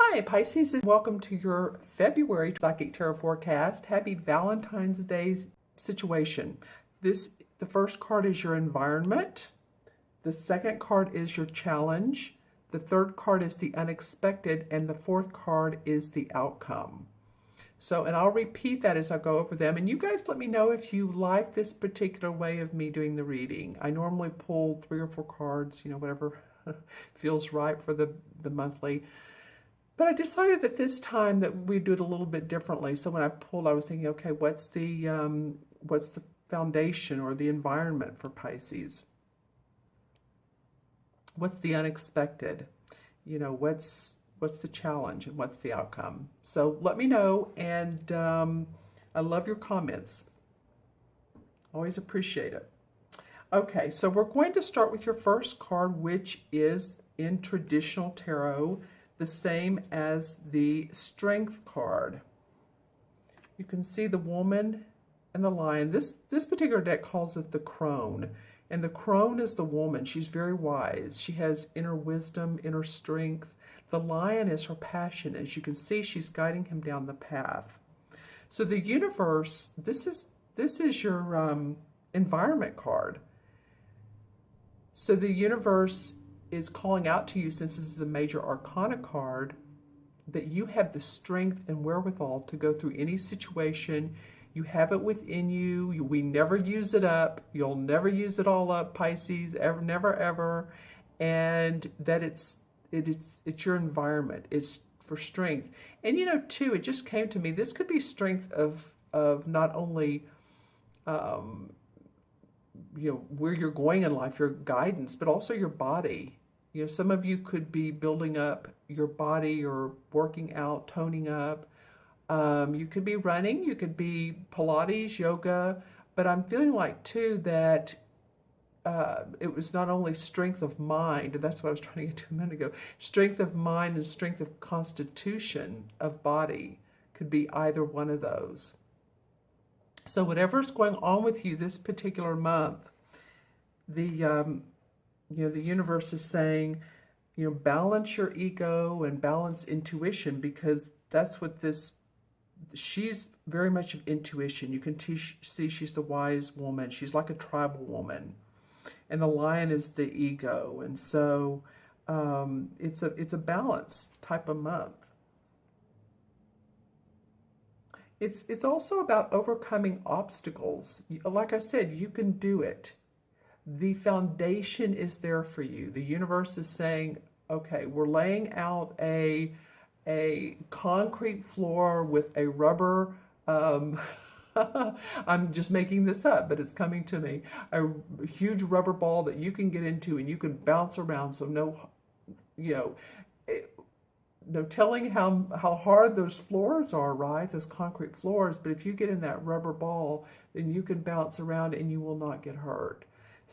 Hi, Pisces, and welcome to your February Psychic Tarot forecast. Happy Valentine's Day situation. The first card is your environment. The second card is your challenge. The third card is the unexpected, and the fourth card is the outcome. And I'll repeat that as I go over them. And you guys let me know if you like this particular way of me doing the reading. I normally pull 3 or 4 cards, whatever feels right for the monthly. But I decided that this time that we'd do it a little bit differently. So when I pulled, I was thinking, okay, what's the foundation or the environment for Pisces? What's the unexpected? What's the challenge and what's the outcome? So let me know, and I love your comments. Always appreciate it. Okay, so we're going to start with your first card, which is in traditional tarot the same as the Strength card. You can see the woman and the lion. This particular deck calls it the crone. And the crone is the woman. She's very wise. She has inner wisdom, inner strength. The lion is her passion. As you can see, she's guiding him down the path. So the universe, this is your environment card. So the universe is calling out to you, since this is a major arcana card, that you have the strength and wherewithal to go through any situation. You have it within you. We never use it up. You'll never use it all up, Pisces, ever, never, ever. And that it's your environment. It's for strength. And too, it just came to me, this could be strength of not only where you're going in life, your guidance, but also your body. Some of you could be building up your body or working out, toning up. You could be running, you could be Pilates, yoga, but I'm feeling like too that it was not only strength of mind, and that's what I was trying to get to a minute ago, strength of mind and strength of constitution of body could be either one of those. So whatever's going on with you this particular month, the universe is saying, balance your ego and balance intuition, because that's what she's very much of intuition. You can see she's the wise woman. She's like a tribal woman. And the lion is the ego. And so it's a balance type of month. It's also about overcoming obstacles. Like I said, you can do it. The foundation is there for you. The universe is saying, okay, we're laying out a concrete floor with a rubber, I'm just making this up, but it's coming to me, a huge rubber ball that you can get into and you can bounce around. So no telling how hard those floors are, right? Those concrete floors. But if you get in that rubber ball, then you can bounce around and you will not get hurt.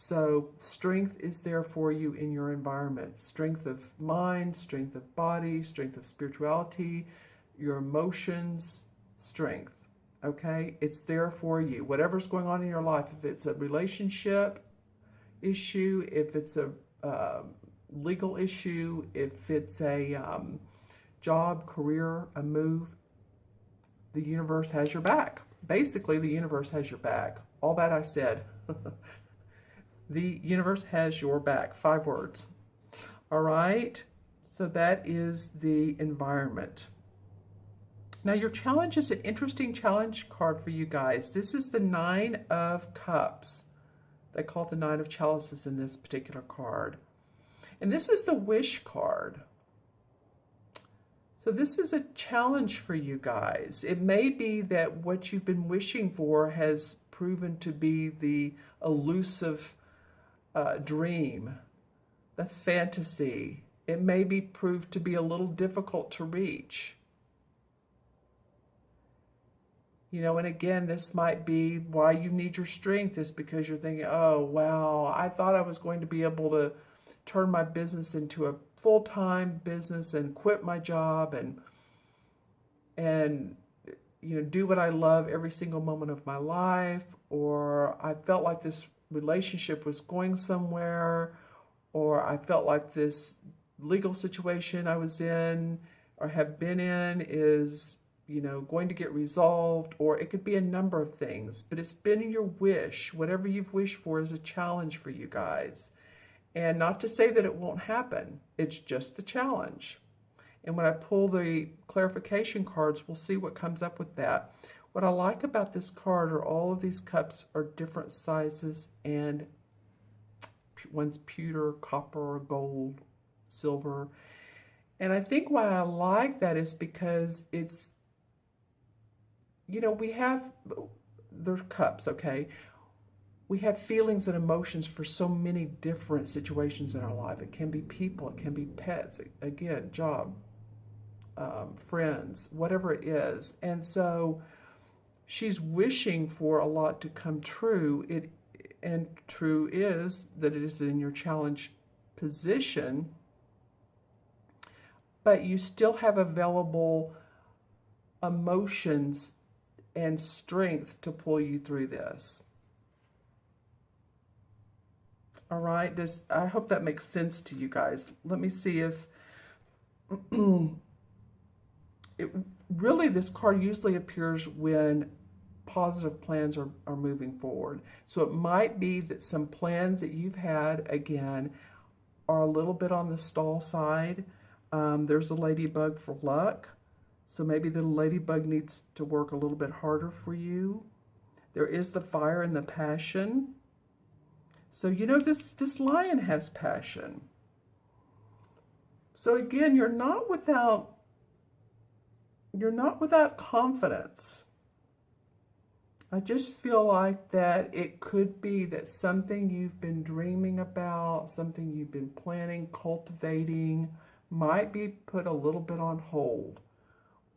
So strength is there for you in your environment. Strength of mind, strength of body, strength of spirituality, your emotions, strength. Okay? It's there for you. Whatever's going on in your life, if it's a relationship issue, if it's a legal issue, if it's a job, career, a move, the universe has your back. Basically, the universe has your back. All that I said. The universe has your back. 5 words. All right? So that is the environment. Now, your challenge is an interesting challenge card for you guys. This is the 9 of Cups. They call it the 9 of Chalices in this particular card. And this is the Wish card. So this is a challenge for you guys. It may be that what you've been wishing for has proven to be the elusive dream, the fantasy. It may be proved to be a little difficult to reach. And again, this might be why you need your strength, is because you're thinking, oh, wow, I thought I was going to be able to turn my business into a full-time business and quit my job and do what I love every single moment of my life, or I felt like this relationship was going somewhere, or I felt like this legal situation I was in or have been in is, you know, going to get resolved, or it could be a number of things, but it's been your wish. Whatever you've wished for is a challenge for you guys. And not to say that it won't happen, it's just the challenge. And when I pull the clarification cards, we'll see what comes up with that. What I like about this card are all of these cups are different sizes, and one's pewter, copper, gold, silver. And I think why I like that is because it's, you know, they're cups, okay? We have feelings and emotions for so many different situations in our life. It can be people, it can be pets, again, job, friends, whatever it is. And so she's wishing for a lot to come true. And true is that it is in your challenge position, but you still have available emotions and strength to pull you through this. All right, I hope that makes sense to you guys. Let me see if this card usually appears when positive plans are moving forward. So it might be that some plans that you've had, again, are a little bit on the stall side. There's a ladybug for luck. So maybe the ladybug needs to work a little bit harder for you. There is the fire and the passion. So, you know, this lion has passion. So again, you're not without confidence. I just feel like that it could be that something you've been dreaming about, something you've been planning, cultivating, might be put a little bit on hold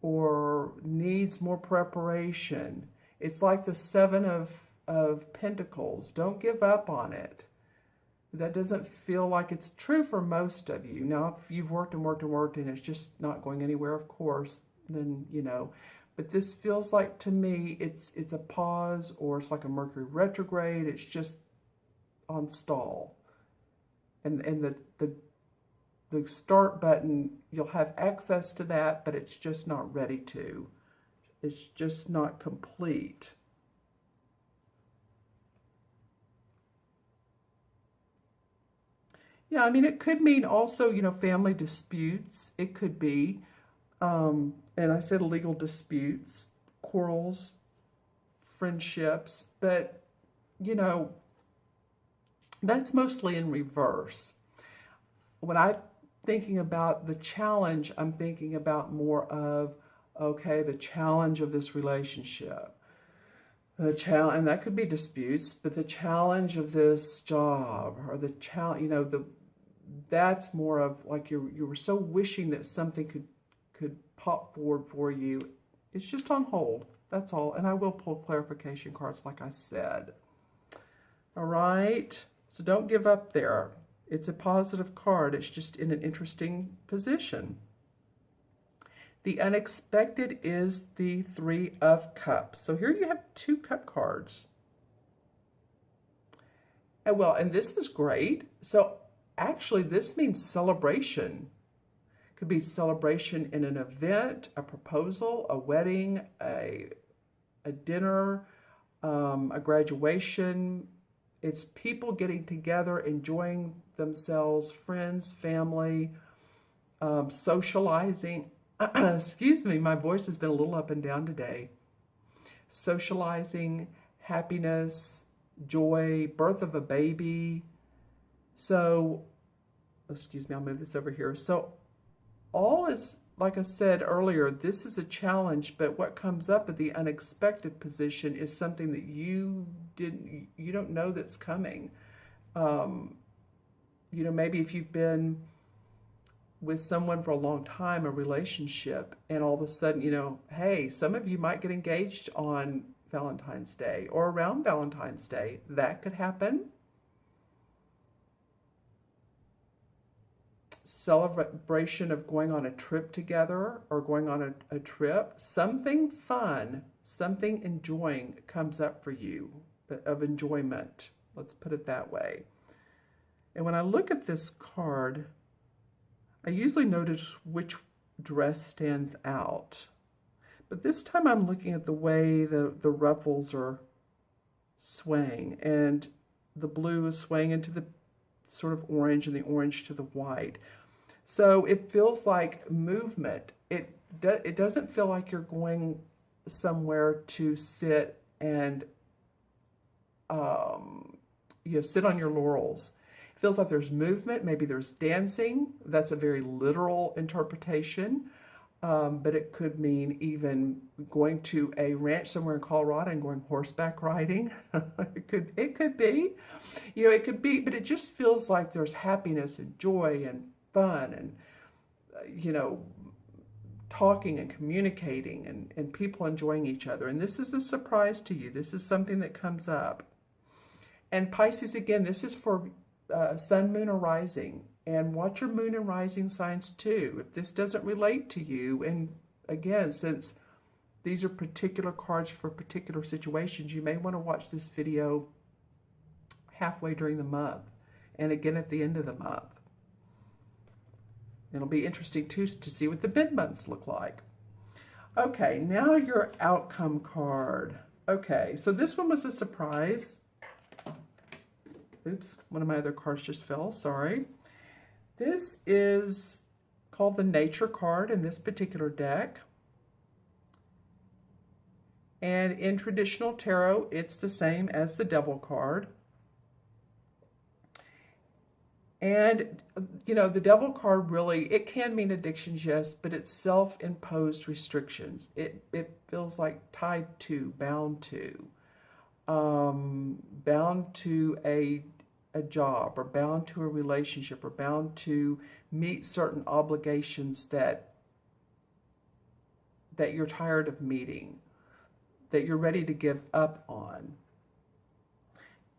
or needs more preparation. It's like the Seven of Pentacles. Don't give up on it. That doesn't feel like it's true for most of you. Now, if you've worked and worked and worked and it's just not going anywhere, of course, then, you know. But this feels like, to me, it's a pause, or it's like a Mercury retrograde. It's just on stall. And the start button, you'll have access to that, but it's just not ready to. It's just not complete. Yeah, I mean, it could mean also, you know, family disputes. It could be, and I said legal disputes, quarrels, friendships, but, you know, that's mostly in reverse. When I'm thinking about the challenge, I'm thinking about more of, okay, the challenge of this relationship. The challenge, and that could be disputes, but the challenge of this job, or the challenge, you know, that's more of like you were so wishing that something could pop forward for you. It's just on hold. That's all. And I will pull clarification cards, like I said. All right. So don't give up there. It's a positive card. It's just in an interesting position. The unexpected is the Three of Cups. So here you have 2 cup cards. And well, and this is great. So actually, this means celebration. Could be celebration in an event, a proposal, a wedding, a dinner, a graduation. It's people getting together, enjoying themselves, friends, family, socializing. Excuse me, my voice has been a little up and down today. Socializing, happiness, joy, birth of a baby. So, excuse me, I'll move this over here. So all is, like I said earlier, this is a challenge, but what comes up at the unexpected position is something that you don't know that's coming. You know, maybe if you've been with someone for a long time, a relationship, and all of a sudden, you know, hey, some of you might get engaged on Valentine's Day or around Valentine's Day. That could happen. Celebration of going on a trip together, or going on a trip. Something fun, something enjoying comes up for you, of enjoyment. Let's put it that way. And when I look at this card, I usually notice which dress stands out. But this time I'm looking at the way the ruffles are swaying, and the blue is swaying into the sort of orange and the orange to the white. So it feels like movement. It doesn't feel like you're going somewhere to sit and sit on your laurels. It feels like there's movement. Maybe there's dancing. That's a very literal interpretation. But it could mean even going to a ranch somewhere in Colorado and going horseback riding. It could be, it could be, but it just feels like there's happiness and joy and fun and, talking and communicating and people enjoying each other. And this is a surprise to you. This is something that comes up. And Pisces, again, this is for sun, moon, or rising. And watch your moon and rising signs too. If this doesn't relate to you, and again, since these are particular cards for particular situations, you may want to watch this video halfway during the month and again at the end of the month. It'll be interesting too to see what the mid-months look like. Okay, now your outcome card. Okay, so this one was a surprise. Oops, one of my other cards just fell, sorry. This is called the Nature card in this particular deck. And in traditional tarot, it's the same as the Devil card. And, the Devil card really, it can mean addictions, yes, but it's self-imposed restrictions. It feels like tied to, bound to a job, or bound to a relationship, or bound to meet certain obligations that you're tired of meeting, that you're ready to give up on.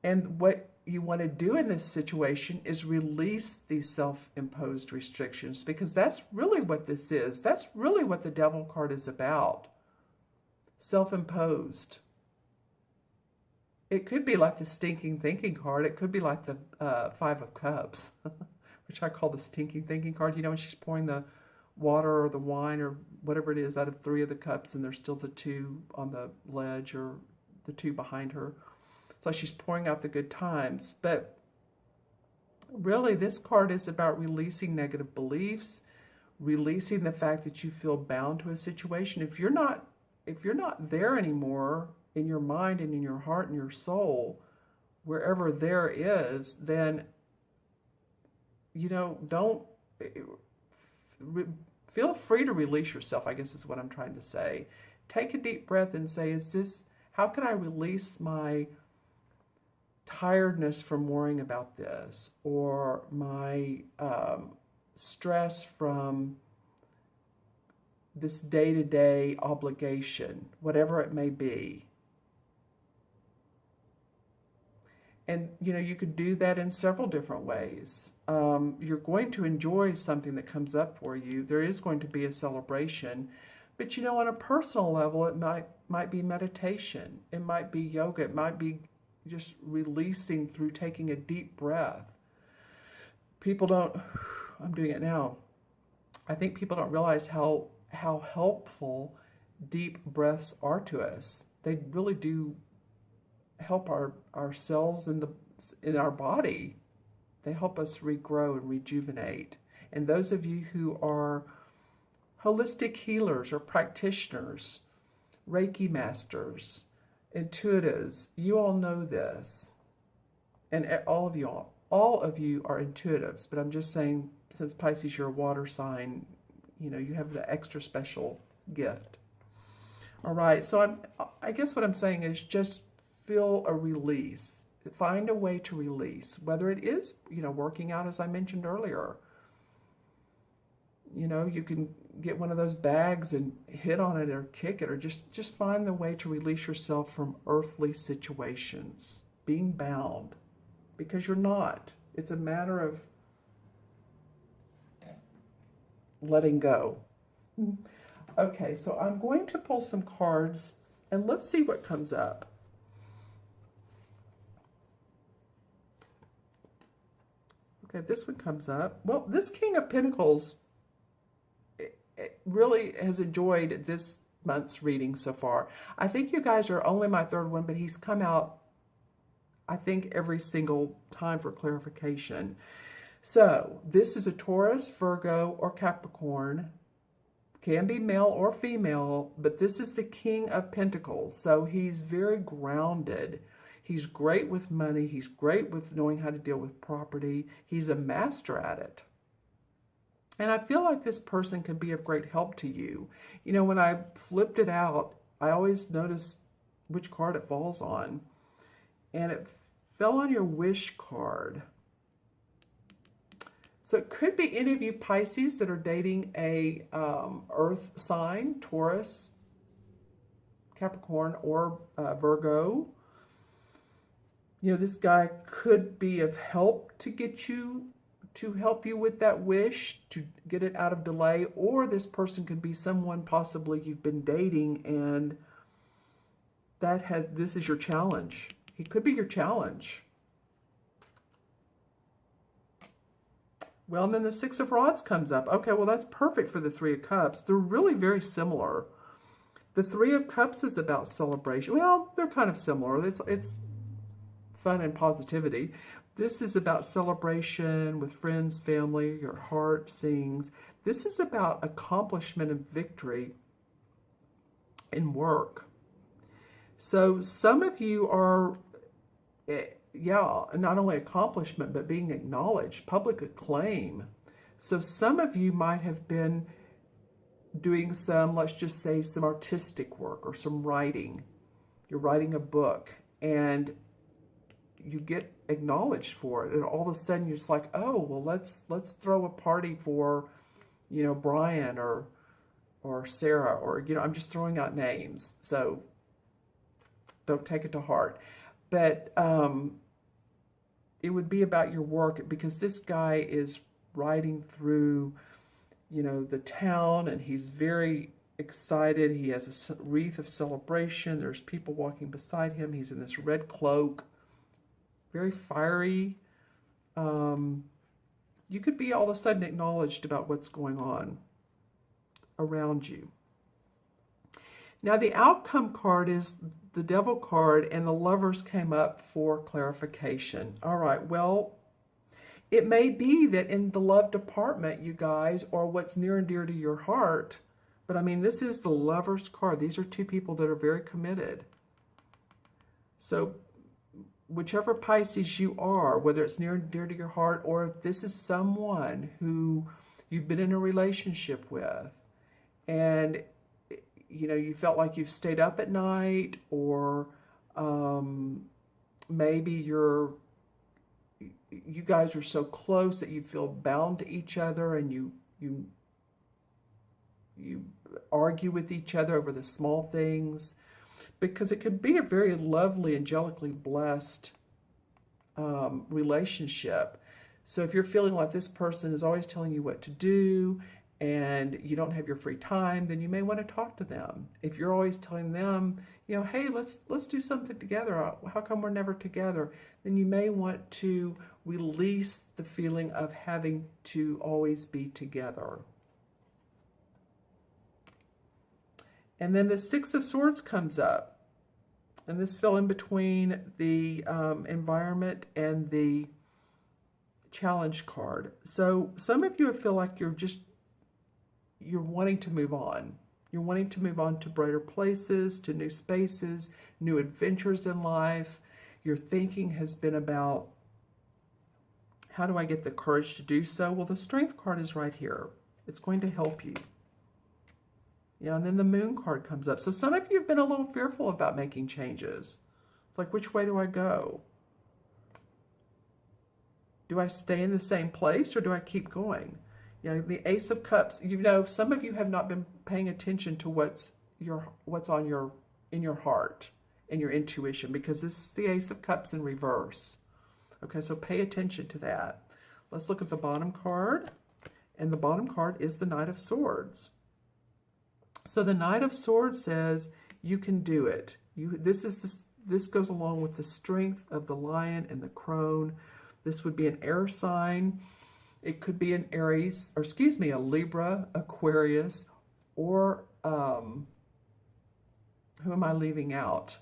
And what you want to do in this situation is release these self-imposed restrictions, because that's really what this is. That's really what the Devil card is about. Self-imposed. It could be like the stinking thinking card. It could be like the Five of Cups, which I call the stinking thinking card. When she's pouring the water or the wine or whatever it is out of 3 of the cups, and there's still the 2 on the ledge or the 2 behind her. So she's pouring out the good times. But really, this card is about releasing negative beliefs, releasing the fact that you feel bound to a situation. If you're not there anymore in your mind and in your heart and your soul, wherever there is, then, feel free to release yourself, I guess is what I'm trying to say. Take a deep breath and say, how can I release my tiredness from worrying about this, or my stress from this day-to-day obligation, whatever it may be. And, you could do that in several different ways. You're going to enjoy something that comes up for you. There is going to be a celebration. But, on a personal level, it might be meditation. It might be yoga. It might be just releasing through taking a deep breath. I'm doing it now. I think people don't realize how helpful deep breaths are to us. They really do help our cells in our body. They help us regrow and rejuvenate. And those of you who are holistic healers or practitioners, Reiki masters, intuitives, you all know this. And all of you are intuitives, but I'm just saying, since Pisces, you're a water sign, you have the extra special gift. All right, so I guess what I'm saying is just feel a release. Find a way to release, whether it is, working out, as I mentioned earlier. You can get one of those bags and hit on it or kick it, or just find the way to release yourself from earthly situations, being bound, because you're not. It's a matter of letting go. Okay, so I'm going to pull some cards and let's see what comes up. Okay, this one comes up. Well, this King of Pentacles, really has enjoyed this month's reading so far. I think you guys are only my third one, but he's come out, I think, every single time for clarification. So this is a Taurus, Virgo, or Capricorn. Can be male or female, but this is the King of Pentacles. So he's very grounded. He's great with money. He's great with knowing how to deal with property. He's a master at it. And I feel like this person can be of great help to you. You know, when I flipped it out, I always notice which card it falls on. And it fell on your wish card. So it could be any of you Pisces that are dating a earth sign, Taurus, Capricorn, or Virgo. You know, this guy could be of help to help you with that wish, to get it out of delay, or this person could be someone possibly you've been dating and this is your challenge. He could be your challenge. Well, and then the Six of Rods comes up. Okay, well, that's perfect for the Three of Cups. They're really very similar. The Three of Cups is about celebration. Well, they're kind of similar. It's fun and positivity. This is about celebration with friends, family, your heart sings. This is about accomplishment and victory in work. So some of you are... yeah, not only accomplishment, but being acknowledged, public acclaim. So some of you might have been doing some, let's just say, some artistic work or some writing. You're writing a book and you get acknowledged for it. And all of a sudden you're just like, oh, well, let's throw a party for, you know, Brian or Sarah, or, you know, I'm just throwing out names. So don't take it to heart. But it would be about your work, because this guy is riding through, you know, the town, and he's very excited. He has a wreath of celebration. There's people walking beside him. He's in this red cloak, very fiery. You could be all of a sudden acknowledged about what's going on around you. Now, the outcome card is the Devil card, and the Lovers came up for clarification. All right, well, it may be that in the love department, you guys, are what's near and dear to your heart. But, I mean, this is the Lovers card. These are two people that are very committed. So, whichever Pisces you are, whether it's near and dear to your heart, or if this is someone who you've been in a relationship with, and you know, you felt like you've stayed up at night, or maybe you guys are so close that you feel bound to each other, and you argue with each other over the small things, because it could be a very lovely, angelically blessed relationship. So if you're feeling like this person is always telling you what to do, and you don't have your free time, then you may want to talk to them. If you're always telling them, you know, hey, let's do something together. How come we're never together? Then you may want to release the feeling of having to always be together. And then the Six of Swords comes up. And this fell in between the environment and the challenge card. So some of you feel like you're wanting to move on. You're wanting to move on to brighter places, to new spaces, new adventures in life. Your thinking has been about, how do I get the courage to do so? Well, the Strength card is right here. It's going to help you. Yeah, and then the Moon card comes up. So some of you have been a little fearful about making changes. It's like, which way do I go? Do I stay in the same place, or do I keep going? You know, the Ace of Cups, you know, some of you have not been paying attention to what's in your heart and your intuition, because this is the Ace of Cups in reverse. Okay, so pay attention to that. Let's look at the bottom card. And the bottom card is the Knight of Swords. So the Knight of Swords says, you can do it. This goes along with the strength of the lion and the crone. This would be an air sign. It could be an Aries, or excuse me, a Libra, Aquarius, or who am I leaving out?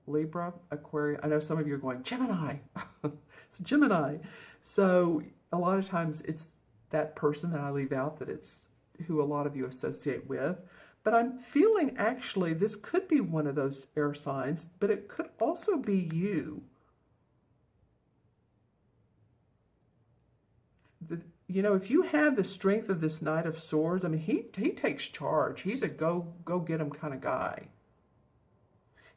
Libra, Aquarius. I know some of you are going, Gemini. It's Gemini. So a lot of times it's that person that I leave out that it's who a lot of you associate with. But I'm feeling actually this could be one of those air signs, but it could also be you. You know, if you have the strength of this Knight of Swords, I mean, he takes charge. He's a go get him kind of guy.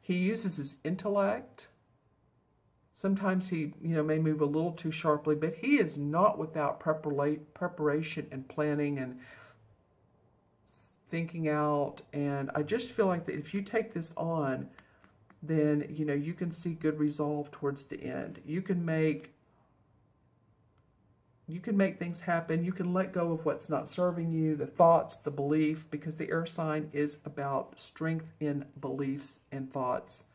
He uses his intellect. Sometimes he, may move a little too sharply, but he is not without preparation and planning and thinking out. And I just feel like that if you take this on, then, you can see good resolve towards the end. You can make things happen. You can let go of what's not serving you, the thoughts, the belief, because the air sign is about strength in beliefs and thoughts,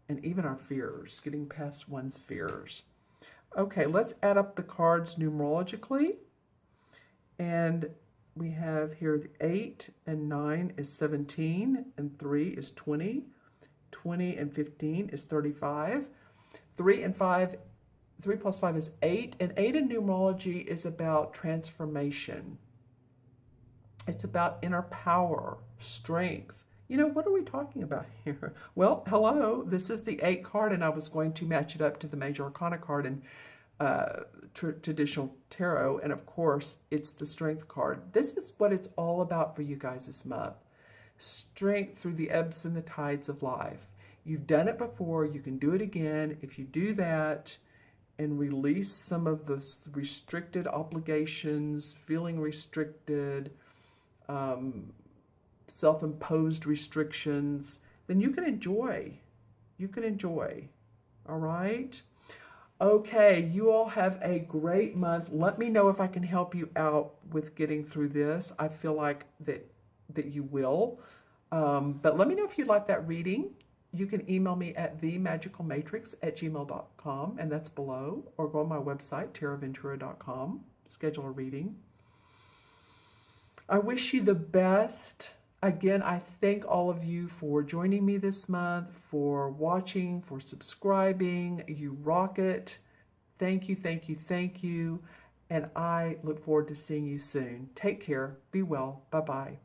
and even our fears, getting past one's fears. Okay, let's add up the cards numerologically. And we have here the 8 and 9 is 17, and 3 is 20. 20 and 15 is 35. 3 plus 5 is 8, and 8 in numerology is about transformation. It's about inner power, strength. What are we talking about here? Well, hello, this is the 8 card, and I was going to match it up to the Major Arcana card in traditional tarot, and of course, it's the Strength card. This is what it's all about for you guys this month. Strength through the ebbs and the tides of life. You've done it before, you can do it again. If you do that and release some of the restricted obligations, feeling restricted, self-imposed restrictions, then you can enjoy. All right? Okay, you all have a great month. Let me know if I can help you out with getting through this. I feel like that you will. But let me know if you'd like that reading. You can email me at themagicalmatrix@gmail.com, and that's below, or go on my website, taraventura.com, schedule a reading. I wish you the best. Again, I thank all of you for joining me this month, for watching, for subscribing. You rock it. Thank you, thank you, thank you. And I look forward to seeing you soon. Take care. Be well. Bye-bye.